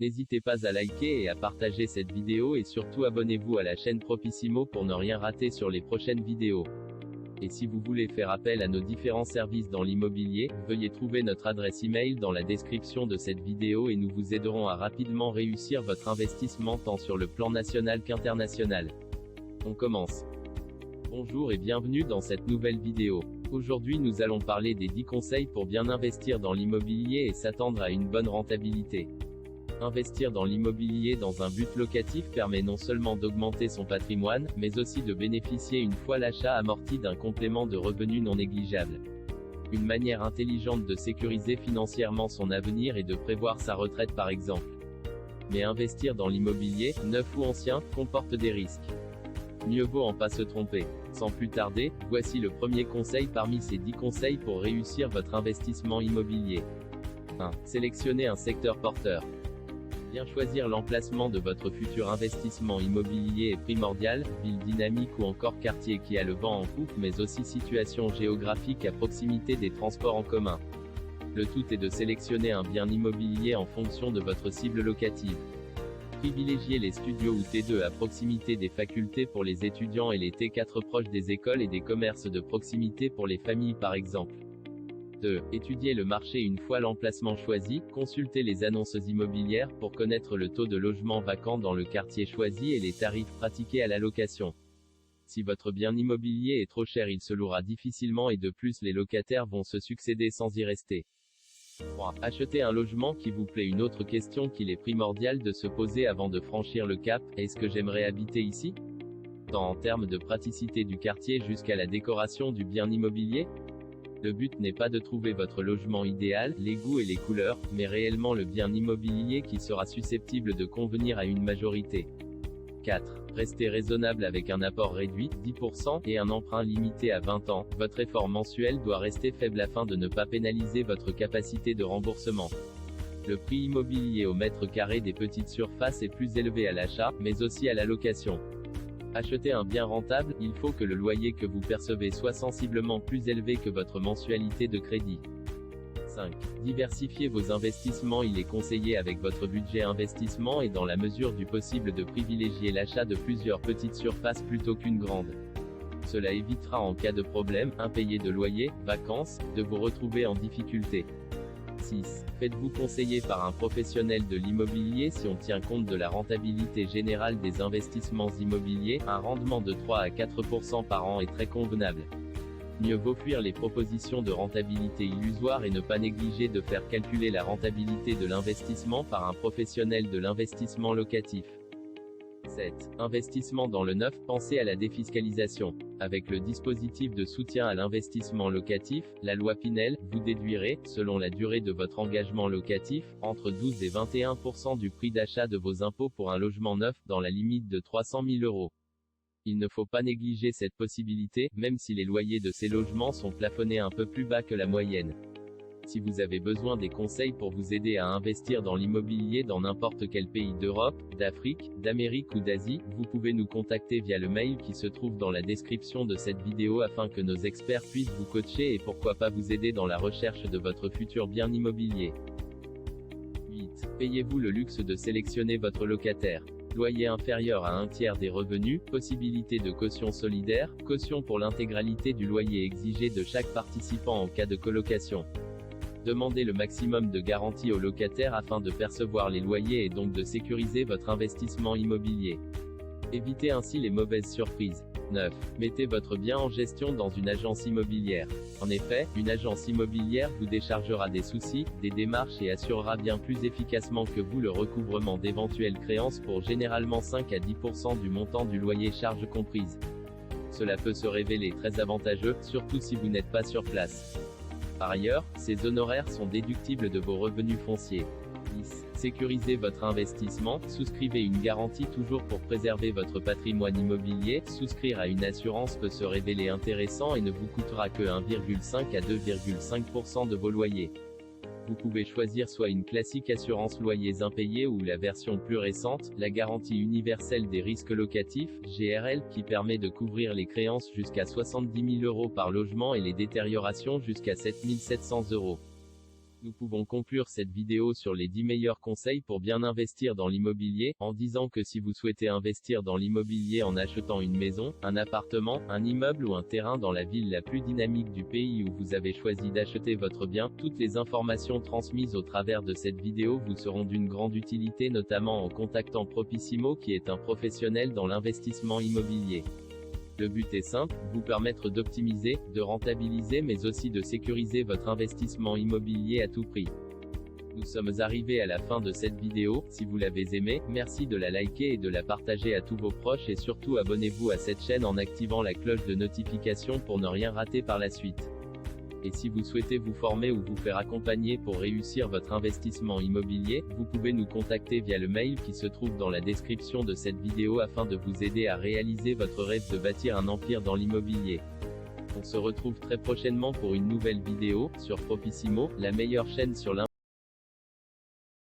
N'hésitez pas à liker et à partager cette vidéo et surtout abonnez-vous à la chaîne Propissimo pour ne rien rater sur les prochaines vidéos. Et si vous voulez faire appel à nos différents services dans l'immobilier, veuillez trouver notre adresse email dans la description de cette vidéo et nous vous aiderons à rapidement réussir votre investissement tant sur le plan national qu'international. On commence. Bonjour et bienvenue dans cette nouvelle vidéo. Aujourd'hui nous allons parler des 10 conseils pour bien investir dans l'immobilier et s'attendre à une bonne rentabilité. Investir dans l'immobilier dans un but locatif permet non seulement d'augmenter son patrimoine, mais aussi de bénéficier une fois l'achat amorti d'un complément de revenus non négligeable. Une manière intelligente de sécuriser financièrement son avenir et de prévoir sa retraite par exemple. Mais investir dans l'immobilier, neuf ou ancien, comporte des risques. Mieux vaut en pas se tromper. Sans plus tarder, voici le premier conseil parmi ces 10 conseils pour réussir votre investissement immobilier. 1. Sélectionnez un secteur porteur. Bien choisir l'emplacement de votre futur investissement immobilier est primordial, ville dynamique ou encore quartier qui a le vent en poupe mais aussi situation géographique à proximité des transports en commun. Le tout est de sélectionner un bien immobilier en fonction de votre cible locative. Privilégiez les studios ou T2 à proximité des facultés pour les étudiants et les T4 proches des écoles et des commerces de proximité pour les familles par exemple. 2. Étudiez le marché une fois l'emplacement choisi, consultez les annonces immobilières pour connaître le taux de logement vacant dans le quartier choisi et les tarifs pratiqués à la location. Si votre bien immobilier est trop cher, il se louera difficilement et de plus les locataires vont se succéder sans y rester. 3. Achetez un logement qui vous plaît. Une autre question qu'il est primordial de se poser avant de franchir le cap, est-ce que j'aimerais habiter ici? Tant en termes de praticité du quartier jusqu'à la décoration du bien immobilier? Le but n'est pas de trouver votre logement idéal, les goûts et les couleurs, mais réellement le bien immobilier qui sera susceptible de convenir à une majorité. 4. Restez raisonnable avec un apport réduit, 10%, et un emprunt limité à 20 ans. Votre effort mensuel doit rester faible afin de ne pas pénaliser votre capacité de remboursement. Le prix immobilier au mètre carré des petites surfaces est plus élevé à l'achat, mais aussi à la location. Achetez un bien rentable, il faut que le loyer que vous percevez soit sensiblement plus élevé que votre mensualité de crédit. 5. Diversifiez vos investissements. Il est conseillé avec votre budget investissement et dans la mesure du possible de privilégier l'achat de plusieurs petites surfaces plutôt qu'une grande. Cela évitera en cas de problème, impayé de loyer, vacances, de vous retrouver en difficulté. 6. Faites-vous conseiller par un professionnel de l'immobilier. Si on tient compte de la rentabilité générale des investissements immobiliers, un rendement de 3 à 4% par an est très convenable. Mieux vaut fuir les propositions de rentabilité illusoires et ne pas négliger de faire calculer la rentabilité de l'investissement par un professionnel de l'investissement locatif. 7. Investissement dans le neuf. Pensez à la défiscalisation. Avec le dispositif de soutien à l'investissement locatif, la loi Pinel, vous déduirez, selon la durée de votre engagement locatif, entre 12 et 21% du prix d'achat de vos impôts pour un logement neuf, dans la limite de 300 000 euros. Il ne faut pas négliger cette possibilité, même si les loyers de ces logements sont plafonnés un peu plus bas que la moyenne. Si vous avez besoin des conseils pour vous aider à investir dans l'immobilier dans n'importe quel pays d'Europe, d'Afrique, d'Amérique ou d'Asie, vous pouvez nous contacter via le mail qui se trouve dans la description de cette vidéo afin que nos experts puissent vous coacher et pourquoi pas vous aider dans la recherche de votre futur bien immobilier. 8. Payez-vous le luxe de sélectionner votre locataire. Loyer inférieur à un tiers des revenus, possibilité de caution solidaire, caution pour l'intégralité du loyer exigé de chaque participant en cas de colocation. Demandez le maximum de garantie au locataire afin de percevoir les loyers et donc de sécuriser votre investissement immobilier. Évitez ainsi les mauvaises surprises. 9. Mettez votre bien en gestion dans une agence immobilière. En effet, une agence immobilière vous déchargera des soucis, des démarches et assurera bien plus efficacement que vous le recouvrement d'éventuelles créances pour généralement 5 à 10% du montant du loyer charges comprises. Cela peut se révéler très avantageux, surtout si vous n'êtes pas sur place. Par ailleurs, ces honoraires sont déductibles de vos revenus fonciers. 10. Sécurisez votre investissement, souscrivez une garantie toujours pour préserver votre patrimoine immobilier. Souscrire à une assurance peut se révéler intéressant et ne vous coûtera que 1,5 à 2,5% de vos loyers. Vous pouvez choisir soit une classique assurance loyers impayés ou la version plus récente, la garantie universelle des risques locatifs, GRL, qui permet de couvrir les créances jusqu'à 70 000 euros par logement et les détériorations jusqu'à 7 700 euros. Nous pouvons conclure cette vidéo sur les 10 meilleurs conseils pour bien investir dans l'immobilier, en disant que si vous souhaitez investir dans l'immobilier en achetant une maison, un appartement, un immeuble ou un terrain dans la ville la plus dynamique du pays où vous avez choisi d'acheter votre bien, toutes les informations transmises au travers de cette vidéo vous seront d'une grande utilité, notamment en contactant Propissimo qui est un professionnel dans l'investissement immobilier. Le but est simple, vous permettre d'optimiser, de rentabiliser mais aussi de sécuriser votre investissement immobilier à tout prix. Nous sommes arrivés à la fin de cette vidéo. Si vous l'avez aimée, merci de la liker et de la partager à tous vos proches et surtout abonnez-vous à cette chaîne en activant la cloche de notification pour ne rien rater par la suite. Et si vous souhaitez vous former ou vous faire accompagner pour réussir votre investissement immobilier, vous pouvez nous contacter via le mail qui se trouve dans la description de cette vidéo afin de vous aider à réaliser votre rêve de bâtir un empire dans l'immobilier. On se retrouve très prochainement pour une nouvelle vidéo, sur Propissimo, la meilleure chaîne sur l'investissement.